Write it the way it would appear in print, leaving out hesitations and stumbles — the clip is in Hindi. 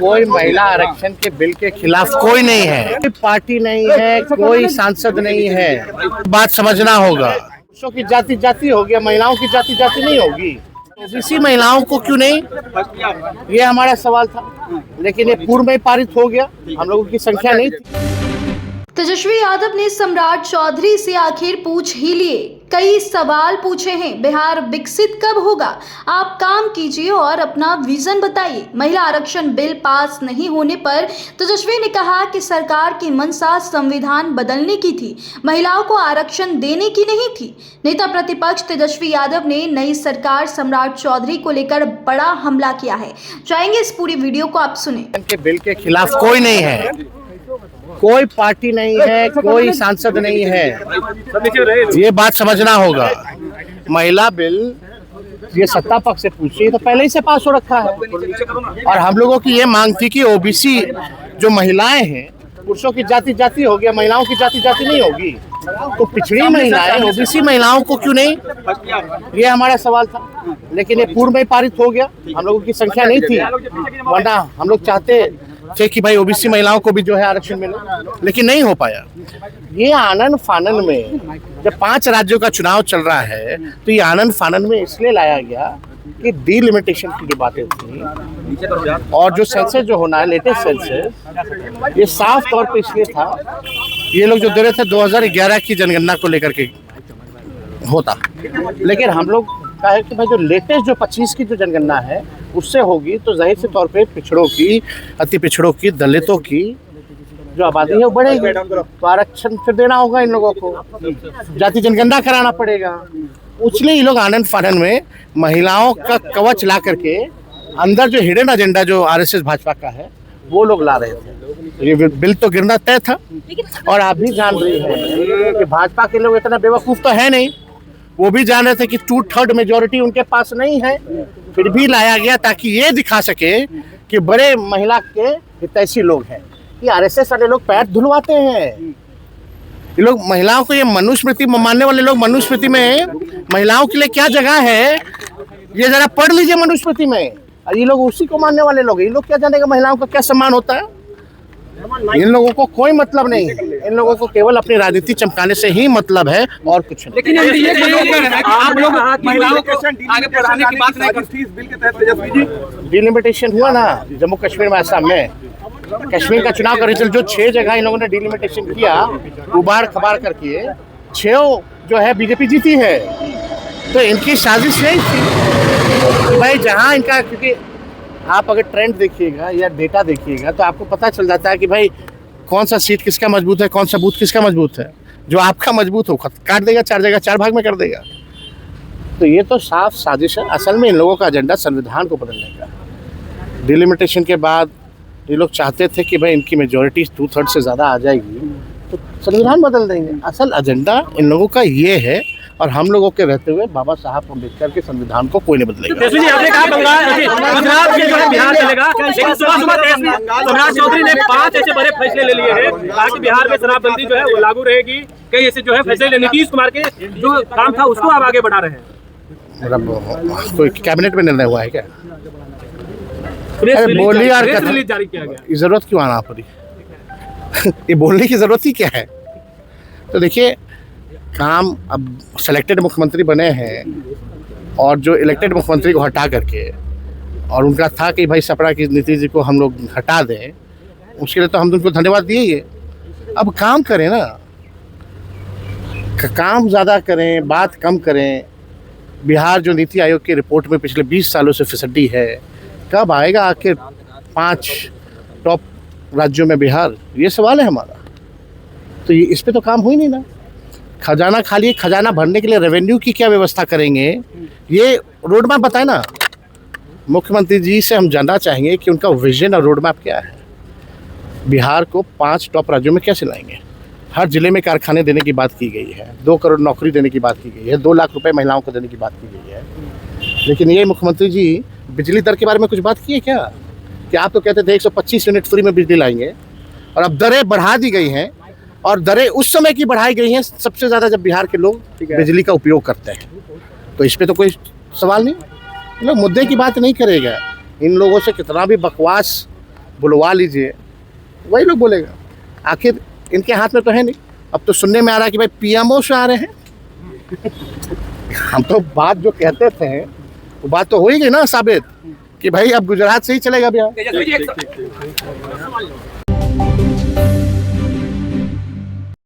कोई महिला आरक्षण के बिल के खिलाफ कोई नहीं है, कोई पार्टी नहीं है, कोई सांसद नहीं है। बात समझना होगा, पुरुषों की जाति जाति हो गया, महिलाओं की जाति जाति नहीं होगी। ओबीसी महिलाओं को क्यों नहीं, ये हमारा सवाल था, लेकिन ये पूर्व में पारित हो गया, हम लोगों की संख्या नहीं थी। तेजस्वी यादव ने सम्राट चौधरी से आखिर पूछ ही लिए, कई सवाल पूछे हैं। बिहार विकसित कब होगा, आप काम कीजिए और अपना विजन बताइए। महिला आरक्षण बिल पास नहीं होने पर तेजस्वी ने कहा कि सरकार की मंशा संविधान बदलने की थी, महिलाओं को आरक्षण देने की नहीं थी। नेता प्रतिपक्ष तेजस्वी यादव ने नई सरकार सम्राट चौधरी को लेकर बड़ा हमला किया है। चाहेंगे इस पूरी वीडियो को आप सुने। के बिल के खिलाफ कोई नहीं है, कोई पार्टी नहीं है, कोई सांसद नहीं है, ये बात समझना होगा। महिला बिल ये सत्ता पक्ष से पूछिए तो पहले ही से पास हो रखा है, और हम लोगों की ये मांग थी कि ओबीसी जो महिलाएं हैं, पुरुषों की जाति जाति हो गया, महिलाओं की जाति जाति नहीं होगी, तो पिछड़ी महिलाएं ओबीसी महिलाओं को क्यों नहीं, ये हमारा सवाल था, लेकिन ये पूर्व में पारित हो गया, हम लोगों की संख्या नहीं थी, वरना हम लोग चाहते थे कि भाई ओबीसी महिलाओं को भी जो है आरक्षण मिले, लेकिन नहीं हो पाया। ये आनन फानन में जब 5 राज्यों का चुनाव चल रहा है, तो ये आनन फानन में इसलिए लाया गया कि डिलिमिटेशन की जो बातें थी और जो सेंसस जो होना है, लेटेस्ट सेंसस, ये साफ तौर पे इसलिए था, ये लोग जो दे रहे थे 2011 की जनगणना को लेकर के होता, लेकिन हम लोग का है कि भाई जो लेटेस्ट जो 25 की जो जनगणना है उससे होगी, तो जाहिर से तौर पे पिछड़ों की, अति पिछड़ों की, दलितों की जो आबादी है वो बढ़ेगी, तो आरक्षण फिर देना होगा इन लोगों को, जाति जनगणना कराना पड़ेगा। इसलिए ये लोग आनंद फानन में महिलाओं का कवच ला करके अंदर जो हिडन एजेंडा जो आरएसएस भाजपा का है वो लोग ला रहे थे। ये बिल तो गिरना तय था, और आप भी जान रही हैं कि भाजपा के लोग इतना बेवकूफ़ तो है नहीं, वो भी जान रहे थे कि 2/3 मेजोरिटी उनके पास नहीं है, फिर भी लाया गया ताकि ये दिखा सके कि बड़े महिला के हितैषी लोग हैं। ये आरएसएस वाले लोग पैर धुलवाते हैं, ये लोग महिलाओं को, ये मनुस्मृति मानने वाले लोग, मनुस्मृति में महिलाओं के लिए क्या जगह है ये जरा पढ़ लीजिए मनुस्मृति में। और ये लोग उसी को मानने वाले लोग, ये लोग क्या जानेगा महिलाओं का क्या सम्मान होता है। इन लोगों को कोई मतलब नहीं है, इन लोगों को केवल अपनी राजनीति चमकाने से ही मतलब है और कुछ नहीं। लेकिन आप लोग महिलाओं को आगे बढ़ाने की बात नहीं करती इस बिल के तहत तेजस्वी जी। डिलिमिटेशन हुआ ना जम्मू कश्मीर में, असम में, कश्मीर का चुनाव का रिजल्ट जो 6 जगह इन लोगों ने डिलिमिटेशन किया, उबार खबार करके 6 जो है बीजेपी जीती है, तो इनकी साजिश यही थी भाई, जहाँ इनका, क्योंकि आप अगर ट्रेंड देखिएगा या डेटा देखिएगा तो आपको पता चल जाता है कि भाई कौन सा सीट किसका मजबूत है, कौन सा बूथ किसका मजबूत है। जो आपका मजबूत हो काट देगा, 4 जगह 4 भाग में कर देगा। तो ये तो साफ साजिश है। असल में इन लोगों का एजेंडा संविधान को बदलने का। डिलिमिटेशन के बाद ये लोग चाहते थे कि भाई इनकी मेजोरिटी 2/3 से ज़्यादा आ जाएगी तो संविधान बदल देंगे। असल एजेंडा इन लोगों का ये है, और हम लोगों के रहते हुए बाबा साहब अम्बेडकर के संविधान को कोई नहीं बदलेगा। जी, आपने कहा गुजरात में जो है बिहार चलेगा, लेकिन सम्राट चौधरी ने 5 ऐसे बड़े फैसले ले लिए हैं, कहा कि बिहार में शराबबंदी जो है वो लागू रहेगी, कई ऐसे जो है फैसले नीतीश कुमार के जो काम था उसको आप आगे बढ़ा रहे हैं। मतलब कोई कैबिनेट में निर्णय हुआ है क्या? बोली और जारी किया गया, जरूरत क्यों आना पड़ी? ये बोलने की जरूरत ही क्या है? तो देखिए, काम अब सेलेक्टेड मुख्यमंत्री बने हैं, और जो इलेक्टेड मुख्यमंत्री को हटा करके, और उनका था कि भाई सपना की नीतीश जी को हम लोग हटा दें, उसके लिए तो हम उनको धन्यवाद दिए ही है। अब काम करें ना, काम ज़्यादा करें, बात कम करें। बिहार जो नीति आयोग की रिपोर्ट में पिछले 20 सालों से फिसड्डी है, कब आएगा आखिर 5 टॉप राज्यों में बिहार? ये सवाल है हमारा। तो ये इस पे तो काम हो ही नहीं ना। खजाना खाली, खजाना भरने के लिए रेवेन्यू की क्या व्यवस्था करेंगे, ये रोड मैप बताए ना। मुख्यमंत्री जी से हम जानना चाहेंगे कि उनका विजन और रोड मैप क्या है। बिहार को 5 टॉप राज्यों में कैसे लाएंगे? हर जिले में कारखाने देने की बात की गई है, 2 करोड़ नौकरी देने की बात की गई है, 2 लाख रुपए महिलाओं को देने की बात की गई है, लेकिन ये मुख्यमंत्री जी बिजली दर के बारे में कुछ बात की है क्या? कि आप तो कहते थे 125 यूनिट फ्री में बिजली लाएंगे, और अब दरें बढ़ा दी गई हैं, और दरें उस समय की बढ़ाई गई हैं सबसे ज़्यादा जब बिहार के लोग बिजली का उपयोग करते हैं। तो इस पे तो कोई सवाल नहीं, लोग मुद्दे की बात नहीं करेगा। इन लोगों से कितना भी बकवास बुलवा लीजिए, वही लोग बोलेगा। आखिर इनके हाथ में तो है नहीं। अब तो सुनने में आ रहा है कि भाई पीएमओ से आ रहे हैं। हम तो बात जो कहते थे वो बात तो हो ही गई ना साबित कि भाई अब गुजरात से ही चलेगा बिहार।